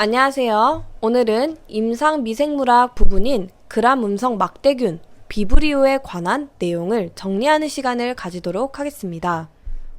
안녕하세요. 오늘은 임상미생물학 부분인 gram-음성 막대균, 비브리오에 관한 내용을 정리하는 시간을 가지도록 하겠습니다.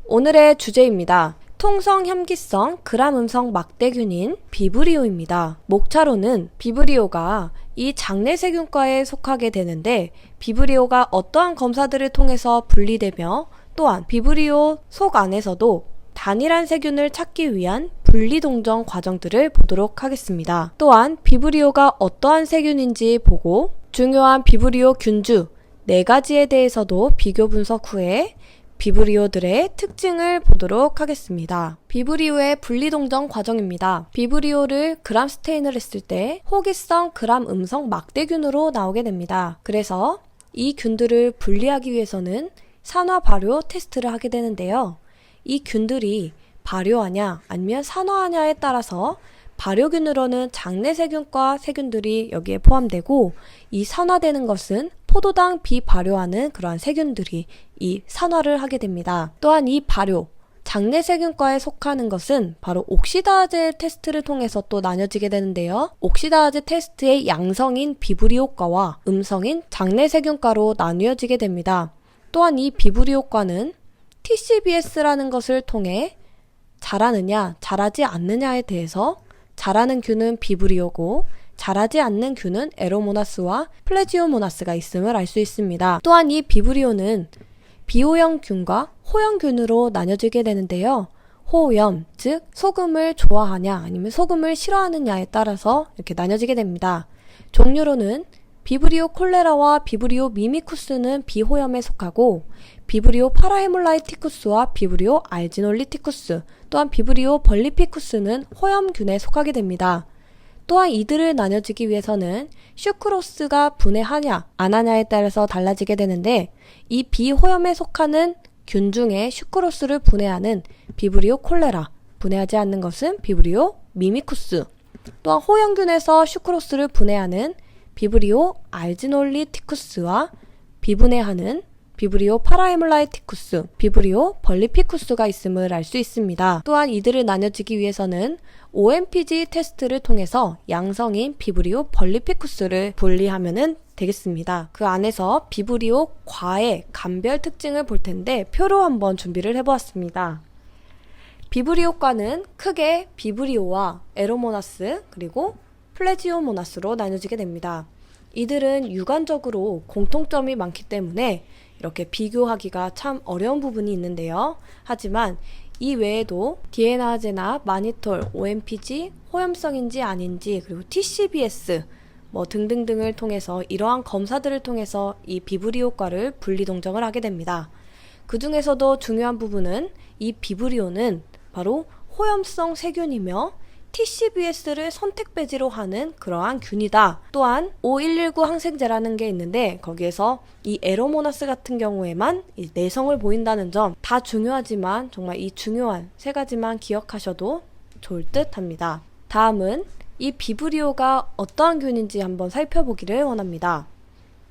오늘의 주제입니다. 통성염기성 gram-음성 막대균인 비브리오입니다. 목차로는 비브리오가 이 장내세균과에 속하게 되는데 비브리오가 어떠한 검사들을 통해서 분리되며 또한 비브리오 속 안에서도 단일한 세균을 찾기 위한 분리동정 과정들을 보도록 하겠습니다. 또한 비브리오가 어떠한 세균인지 보고 중요한 비브리오 균주 4가지에 대해서도 비교 분석 후에 비브리오들의 특징을 보도록 하겠습니다. 비브리오의 분리동정 과정입니다. 비브리오를 그람 스테인을 했을 때 호기성 그람 음성 막대균으로 나오게 됩니다. 그래서 이 균들을 분리하기 위해서는 산화 발효 테스트를 하게 되는데요. 이 균들이 발효하냐 아니면 산화하냐에 따라서 발효균으로는 장내세균과 세균들이 여기에 포함되고 이 산화되는 것은 포도당 비발효하는 그러한 세균들이 이 산화를 하게 됩니다. 또한 이 발효, 장내세균과에 속하는 것은 바로 옥시다제 테스트를 통해서 또 나뉘어지게 되는데요. 옥시다제 테스트의 양성인 비브리오과와 음성인 장내세균과로 나뉘어지게 됩니다. 또한 이 비브리오과는 TCBS라는 것을 통해 자라느냐, 자라지 않느냐에 대해서 자라는 균은 비브리오고 자라지 않는 균은 에로모나스와 플래지오모나스가 있음을 알 수 있습니다. 또한 이 비브리오는 비호염균과 호염균으로 나뉘어지게 되는데요. 호염, 즉 소금을 좋아하냐 아니면 소금을 싫어하느냐에 따라서 이렇게 나뉘어지게 됩니다. 종류로는 비브리오 콜레라와 비브리오 미미쿠스는 비호염에 속하고 비브리오 파라헤몰라이티쿠스와 비브리오 알지놀리티쿠스 또한 비브리오 벌리피쿠스는 호염균에 속하게 됩니다. 또한 이들을 나뉘어지기 위해서는 슈크로스가 분해하냐 안 하냐에 따라서 달라지게 되는데 이 비호염에 속하는 균 중에 슈크로스를 분해하는 비브리오 콜레라, 분해하지 않는 것은 비브리오 미미쿠스, 또한 호염균에서 슈크로스를 분해하는 비브리오 알지놀리티쿠스와 비분해하는 비브리오 파라헤몰라이티쿠스, 비브리오 벌리피쿠스가 있음을 알 수 있습니다. 또한 이들을 나뉘어지기 위해서는 OMPG 테스트를 통해서 양성인 비브리오 벌리피쿠스를 분리하면 되겠습니다. 그 안에서 비브리오 과의 감별 특징을 볼 텐데 표로 한번 준비를 해보았습니다. 비브리오과는 크게 비브리오와 에로모나스 그리고 플래지오모나스로 나뉘어지게 됩니다. 이들은 유관적으로 공통점이 많기 때문에 이렇게 비교하기가 참 어려운 부분이 있는데요. 하지만 이 외에도 디에나제나 마니톨, OMPG, 호염성인지 아닌지 그리고 TCBS 등등등을 통해서 이러한 검사들을 통해서 이 비브리오과를 분리동정을 하게 됩니다. 그 중에서도 중요한 부분은 이 비브리오는 바로 호염성 세균이며 TCBS를 선택 배지로 하는 그러한 균이다. 또한 O119 항생제라는 게 있는데 거기에서 이 에로모나스 같은 경우에만 이 내성을 보인다는 점 다 중요하지만 정말 이 중요한 3가지만 기억하셔도 좋을 듯 합니다. 다음은 이 비브리오가 어떠한 균인지 한번 살펴보기를 원합니다.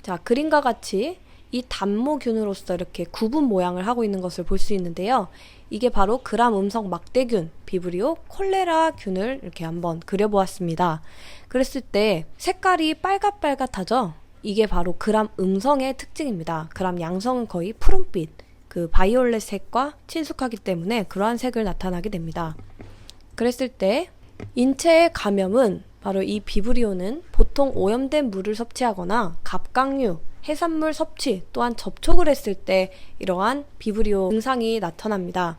자, 그림과 같이 이 단모균으로서 이렇게 구분 모양을 하고 있는 것을 볼 수 있는데요. 이게 바로 그람 음성 막대균, 비브리오 콜레라 균을 이렇게 한번 그려보았습니다. 그랬을 때 색깔이 빨갛빨갛하죠? 이게 바로 그람 음성의 특징입니다. 그람 양성은 거의 푸른빛, 그 바이올렛 색과 친숙하기 때문에 그러한 색을 나타나게 됩니다. 그랬을 때 인체의 감염은 바로 이 비브리오는 보통 오염된 물을 섭취하거나 갑각류, 해산물 섭취 또한 접촉을 했을 때 이러한 비브리오 증상이 나타납니다.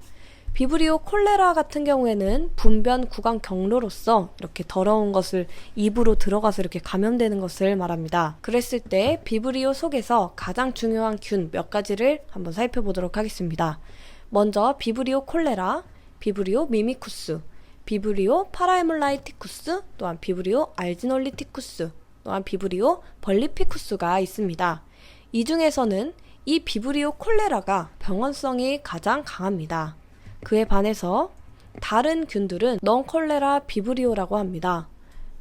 비브리오 콜레라 같은 경우에는 분변 구강 경로로서 이렇게 더러운 것을 입으로 들어가서 이렇게 감염되는 것을 말합니다. 그랬을 때 비브리오 속에서 가장 중요한 균 몇 가지를 한번 살펴보도록 하겠습니다. 먼저 비브리오 콜레라, 비브리오 미미쿠스, 비브리오 파라헤몰라이티쿠스, 또한 비브리오 알지놀리티쿠스, 또한 비브리오 벌리피쿠스가 있습니다. 이 중에서는 이 비브리오 콜레라가 병원성이 가장 강합니다. 그에 반해서 다른 균들은 넌콜레라 비브리오라고 합니다.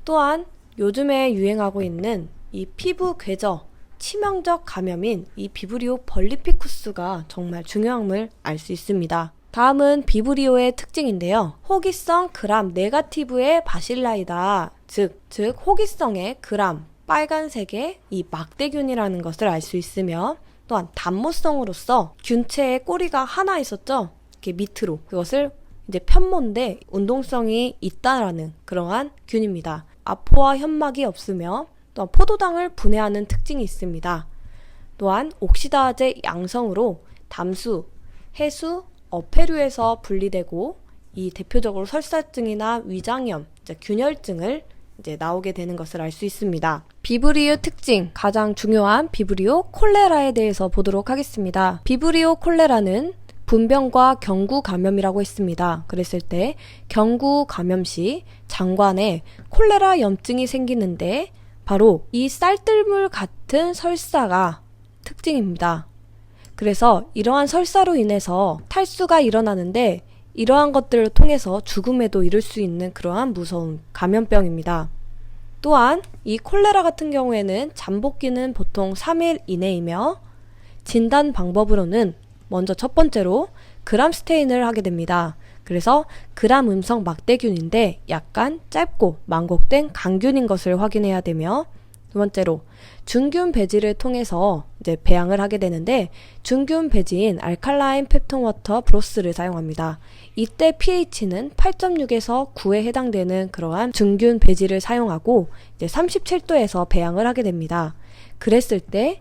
또한 요즘에 유행하고 있는 이 피부 궤저, 치명적 감염인 이 비브리오 벌리피쿠스가 정말 중요함을 알 수 있습니다. 다음은 비브리오의 특징인데요. 호기성 그람 네가티브의 바실라이다. 즉 호기성의 그람 빨간색의 이 막대균이라는 것을 알 수 있으며, 또한 단모성으로서 균체의 꼬리가 하나 있었죠. 이렇게 밑으로. 그것을 이제 편모인데 운동성이 있다라는 그러한 균입니다. 아포와 현막이 없으며 또한 포도당을 분해하는 특징이 있습니다. 또한 옥시다제 양성으로 담수, 해수, 어패류에서 분리되고 이 대표적으로 설사증이나 위장염, 균열증을 이제 나오게 되는 것을 알 수 있습니다. 비브리오 특징, 가장 중요한 비브리오 콜레라에 대해서 보도록 하겠습니다. 비브리오 콜레라는 분병과 경구 감염이라고 했습니다. 그랬을 때 경구 감염 시 장관에 콜레라 염증이 생기는데 바로 이 쌀뜨물 같은 설사가 특징입니다. 그래서 이러한 설사로 인해서 탈수가 일어나는데 이러한 것들을 통해서 죽음에도 이를 수 있는 그러한 무서운 감염병입니다. 또한 이 콜레라 같은 경우에는 잠복기는 보통 3일 이내이며 진단 방법으로는 먼저 첫 번째로 그람 스테인을 하게 됩니다. 그래서 그람 음성 막대균인데 약간 짧고 만곡된 강균인 것을 확인해야 되며, 두 번째로 중균 배지를 통해서 이제 배양을 하게 되는데 중균 배지인 알칼라인 펩톤 워터 브로스를 사용합니다. 이때 pH는 8.6에서 9에 해당되는 그러한 중균 배지를 사용하고 이제 37도에서 배양을 하게 됩니다. 그랬을 때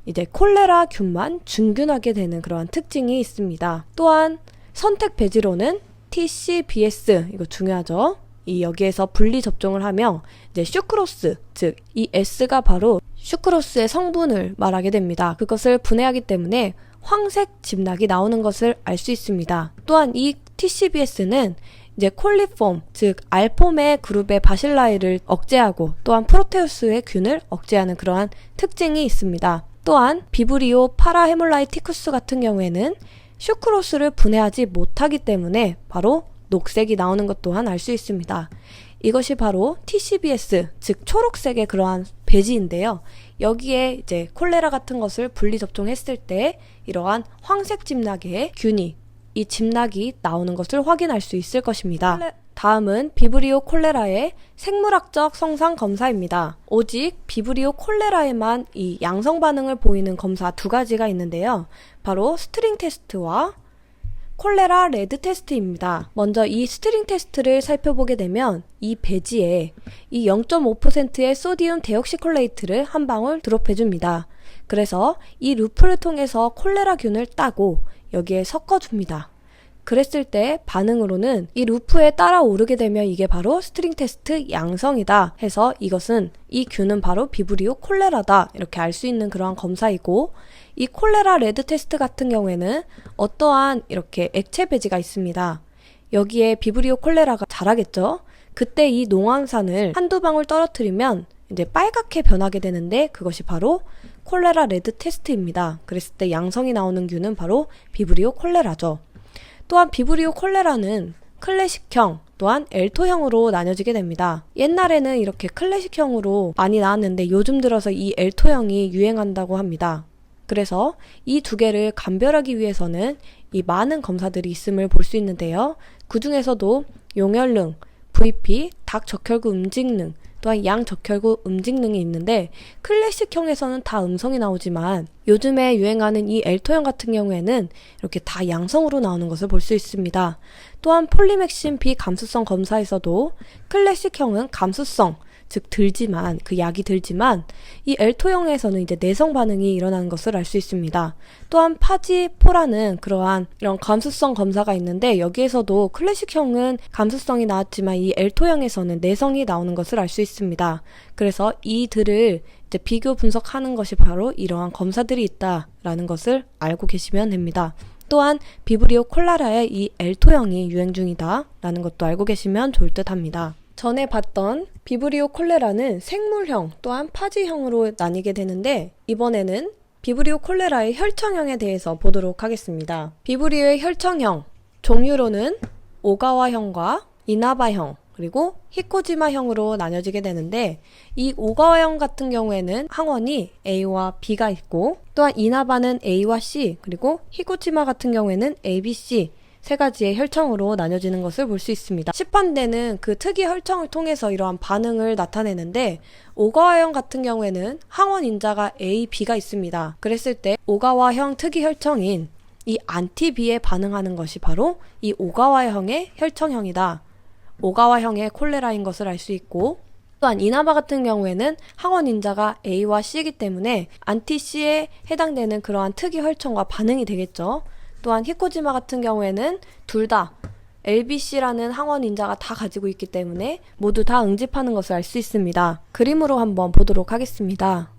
이제 콜레라 균만 증균하게 되는 그러한 특징이 있습니다. 또한 선택 배지로는 TCBS, 이거 중요하죠. 이 여기에서 분리 접종을 하며 이제 슈크로스, 즉 이 S가 바로 슈크로스의 성분을 말하게 됩니다. 그것을 분해하기 때문에 황색 집락이 나오는 것을 알 수 있습니다. 또한 이 TCBS는 이제 콜리폼, 즉 알폼의 그룹의 바실라이를 억제하고 또한 프로테우스의 균을 억제하는 그러한 특징이 있습니다. 또한 비브리오 파라헤몰라이티쿠스 같은 경우에는 슈크로스를 분해하지 못하기 때문에 바로 녹색이 나오는 것 또한 알 수 있습니다. 이것이 바로 TCBS, 즉 초록색의 그러한 배지인데요. 여기에 이제 콜레라 같은 것을 분리 접종했을 때 이러한 황색 집락의 균이, 이 집락이 나오는 것을 확인할 수 있을 것입니다. 다음은 비브리오 콜레라의 생물학적 성상 검사입니다. 오직 비브리오 콜레라에만 이 양성 반응을 보이는 검사 두 가지가 있는데요. 바로 스트링 테스트와 콜레라 레드 테스트입니다. 먼저 이 스트링 테스트를 살펴보게 되면 이 배지에 이 0.5%의 소디움 데옥시콜레이트를 한 방울 드롭해줍니다. 그래서 이 루프를 통해서 콜레라균을 따고 여기에 섞어줍니다. 그랬을 때 반응으로는 이 루프에 따라 오르게 되면 이게 바로 스트링 테스트 양성이다 해서 이것은 이 균은 바로 비브리오 콜레라다 이렇게 알 수 있는 그러한 검사이고, 이 콜레라 레드 테스트 같은 경우에는 어떠한 이렇게 액체 배지가 있습니다. 여기에 비브리오 콜레라가 자라겠죠. 그때 이 농황산을 한두 방울 떨어뜨리면 이제 빨갛게 변하게 되는데 그것이 바로 콜레라 레드 테스트입니다. 그랬을 때 양성이 나오는 균은 바로 비브리오 콜레라죠. 또한 비브리오 콜레라는 클래식형 또한 엘토형으로 나뉘어지게 됩니다. 옛날에는 이렇게 클래식형으로 많이 나왔는데 요즘 들어서 이 엘토형이 유행한다고 합니다. 그래서 이 두 개를 감별하기 위해서는 이 많은 검사들이 있음을 볼 수 있는데요. 그 중에서도 용혈능, VP, 닭적혈구 음직능, 또한 양적혈구 음직능이 있는데 클래식형에서는 다 음성이 나오지만 요즘에 유행하는 이 엘토형 같은 경우에는 이렇게 다 양성으로 나오는 것을 볼 수 있습니다. 또한 폴리맥신 비감수성 검사에서도 클래식형은 감수성, 즉 들지만 그 약이 들지만 이 엘토형에서는 이제 내성 반응이 일어나는 것을 알 수 있습니다. 또한 파지포라는 그러한 이런 감수성 검사가 있는데 여기에서도 클래식형은 감수성이 나왔지만 이 엘토형에서는 내성이 나오는 것을 알 수 있습니다. 그래서 이들을 이제 비교 분석하는 것이 바로 이러한 검사들이 있다라는 것을 알고 계시면 됩니다. 또한 비브리오 콜레라의 이 엘토형이 유행 중이다라는 것도 알고 계시면 좋을 듯 합니다. 전에 봤던 비브리오 콜레라는 생물형 또한 파지형으로 나뉘게 되는데 이번에는 비브리오 콜레라의 혈청형에 대해서 보도록 하겠습니다. 비브리오의 혈청형, 종류로는 오가와형과 이나바형 그리고 히코지마형으로 나뉘어지게 되는데 이 오가와형 같은 경우에는 항원이 A와 B가 있고 또한 이나바는 A와 C 그리고 히코지마 같은 경우에는 A, B, C 세 가지의 혈청으로 나뉘어지는 것을 볼 수 있습니다. 시판대는 그 특이 혈청을 통해서 이러한 반응을 나타내는데 오가와형 같은 경우에는 항원 인자가 A, B가 있습니다. 그랬을 때 오가와형 특이 혈청인 이 안티-B에 반응하는 것이 바로 이 오가와형의 혈청형이다. 오가와형의 콜레라인 것을 알 수 있고, 또한 이나바 같은 경우에는 항원 인자가 A와 C이기 때문에 안티-C에 해당되는 그러한 특이 혈청과 반응이 되겠죠. 또한 히코지마 같은 경우에는 둘 다 LBC라는 항원 인자가 다 가지고 있기 때문에 모두 다 응집하는 것을 알 수 있습니다. 그림으로 한번 보도록 하겠습니다.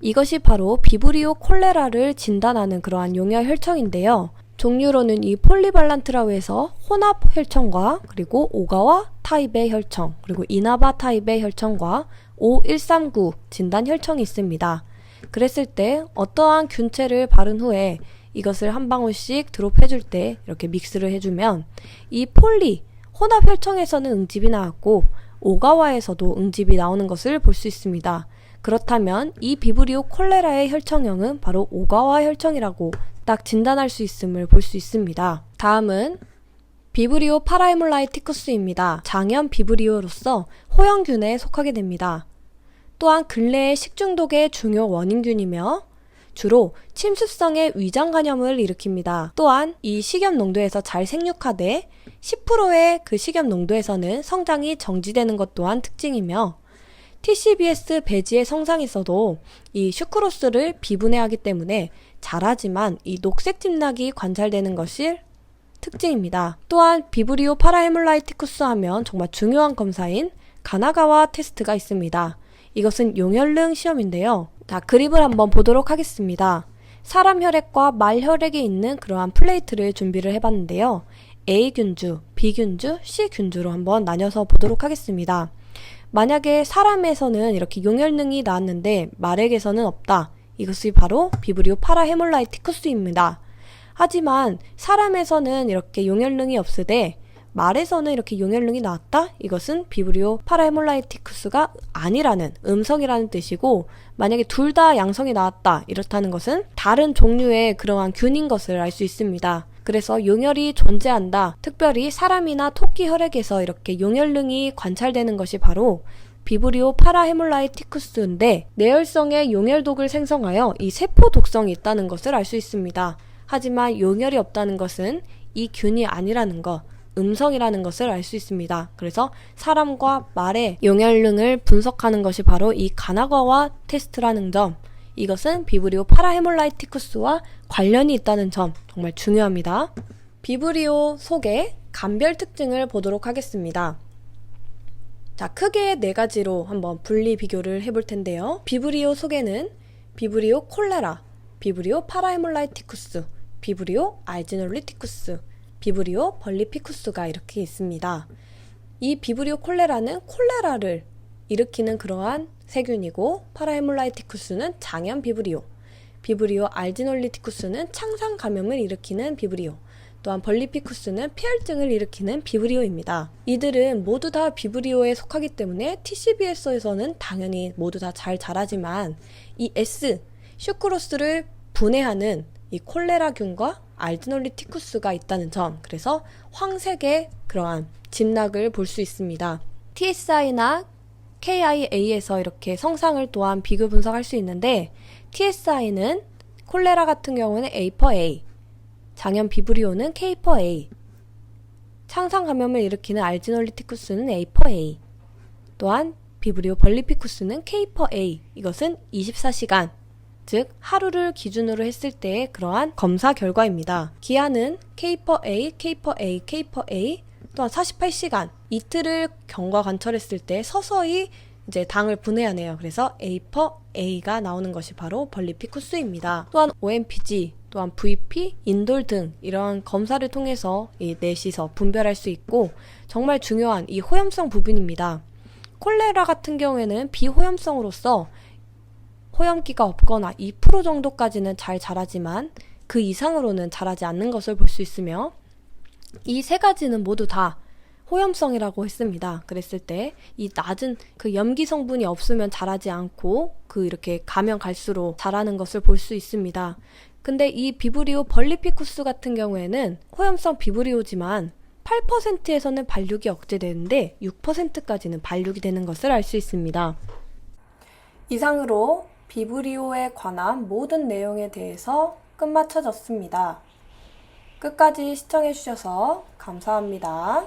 이것이 바로 비브리오 콜레라를 진단하는 그러한 용혈 혈청인데요. 종류로는 이 폴리발란트라고 해서 혼합 혈청과 그리고 오가와 타입의 혈청, 그리고 이나바 타입의 혈청과 O139 진단 혈청이 있습니다. 그랬을 때 어떠한 균체를 바른 후에 이것을 한 방울씩 드롭해줄 때 이렇게 믹스를 해주면 이 폴리, 혼합 혈청에서는 응집이 나왔고 오가와에서도 응집이 나오는 것을 볼 수 있습니다. 그렇다면 이 비브리오 콜레라의 혈청형은 바로 오가와 혈청이라고 딱 진단할 수 있음을 볼 수 있습니다. 다음은 비브리오 파라헤몰라이티쿠스입니다. 장염 비브리오로서 호영균에 속하게 됩니다. 또한 근래의 식중독의 중요 원인균이며 주로 침습성의 위장 간염을 일으킵니다. 또한 이 식염 농도에서 잘 생육하되 10%의 그 식염 농도에서는 성장이 정지되는 것 또한 특징이며 TCBS 배지의 성상에서도 이 슈크로스를 비분해하기 때문에 자라지만 이 녹색 tip락이 관찰되는 것이 특징입니다. 또한 비브리오 파라헤몰라이티쿠스 하면 정말 중요한 검사인 가나가와 테스트가 있습니다. 이것은 용혈능 시험인데요. 자, 그림을 한번 보도록 하겠습니다. 사람 혈액과 말 혈액에 있는 그러한 플레이트를 준비를 해봤는데요. A균주, B균주, C균주로 한번 나눠서 보도록 하겠습니다. 만약에 사람에서는 이렇게 용혈능이 나왔는데 말에게서는 없다. 이것이 바로 비브리오 파라헤몰라이티쿠스입니다. 하지만 사람에서는 이렇게 용혈능이 없으되 말에서는 이렇게 용혈능이 나왔다? 이것은 비브리오 파라헤몰라이티쿠스가 아니라는, 음성이라는 뜻이고, 만약에 둘 다 양성이 나왔다 이렇다는 것은 다른 종류의 그러한 균인 것을 알 수 있습니다. 그래서 용혈이 존재한다. 특별히 사람이나 토끼 혈액에서 이렇게 용혈능이 관찰되는 것이 바로 비브리오 파라헤몰라이티쿠스인데 내열성의 용혈독을 생성하여 이 세포 독성이 있다는 것을 알 수 있습니다. 하지만 용혈이 없다는 것은 이 균이 아니라는 것, 음성이라는 것을 알 수 있습니다. 그래서 사람과 말의 용혈능을 분석하는 것이 바로 이 가나가와 테스트라는 점, 이것은 비브리오 파라헤몰라이티쿠스와 관련이 있다는 점 정말 중요합니다. 비브리오 속의 감별 특징을 보도록 하겠습니다. 자, 크게 네 가지로 한번 분리 비교를 해볼 텐데요. 비브리오 속에는 비브리오 콜레라, 비브리오 파라헤몰라이티쿠스, 비브리오 알지놀리티쿠스, 비브리오 벌리피쿠스가 이렇게 있습니다. 이 비브리오 콜레라는 콜레라를 일으키는 그러한 세균이고, 파라헤몰라이티쿠스는 장염 비브리오, 비브리오 알지놀리티쿠스는 창상 감염을 일으키는 비브리오, 또한 벌리피쿠스는 폐혈증을 일으키는 비브리오입니다. 이들은 모두 다 비브리오에 속하기 때문에 TCBS에서는 당연히 모두 다 잘 자라지만 이 S, 슈크로스를 분해하는 이 콜레라균과 알지놀리티쿠스가 있다는 점, 그래서 황색의 그러한 진락을 볼 수 있습니다. TSI나 KIA에서 이렇게 성상을 또한 비교 분석할 수 있는데, TSI는 콜레라 같은 경우는 A4A, 장염 비브리오는 K4A, 창상 감염을 일으키는 알지놀리티쿠스는 A4A, 또한 비브리오 벌리피쿠스는 K4A, 이것은 24시간, 즉 하루를 기준으로 했을 때의 그러한 검사 결과입니다. 기한은 K4A, K4A, K4A, 또한 48시간, 이틀을 경과 관찰했을 때 서서히 이제 당을 분해하네요. 그래서 A4A가 나오는 것이 바로 벌리피쿠스입니다. 또한 OMPG, 또한 VP, 인돌 등 이러한 검사를 통해서 이 넷이서 분별할 수 있고, 정말 중요한 이 호염성 부분입니다. 콜레라 같은 경우에는 비호염성으로서 호염기가 없거나 2% 정도까지는 잘 자라지만 그 이상으로는 자라지 않는 것을 볼 수 있으며, 이 세 가지는 모두 다 호염성이라고 했습니다. 그랬을 때 이 낮은 그 염기 성분이 없으면 자라지 않고 그 이렇게 가면 갈수록 자라는 것을 볼 수 있습니다. 근데 이 비브리오 벌리피쿠스 같은 경우에는 호염성 비브리오지만 8%에서는 발육이 억제되는데 6%까지는 발육이 되는 것을 알 수 있습니다. 이상으로 비브리오에 관한 모든 내용에 대해서 끝마쳐졌습니다. 끝까지 시청해주셔서 감사합니다.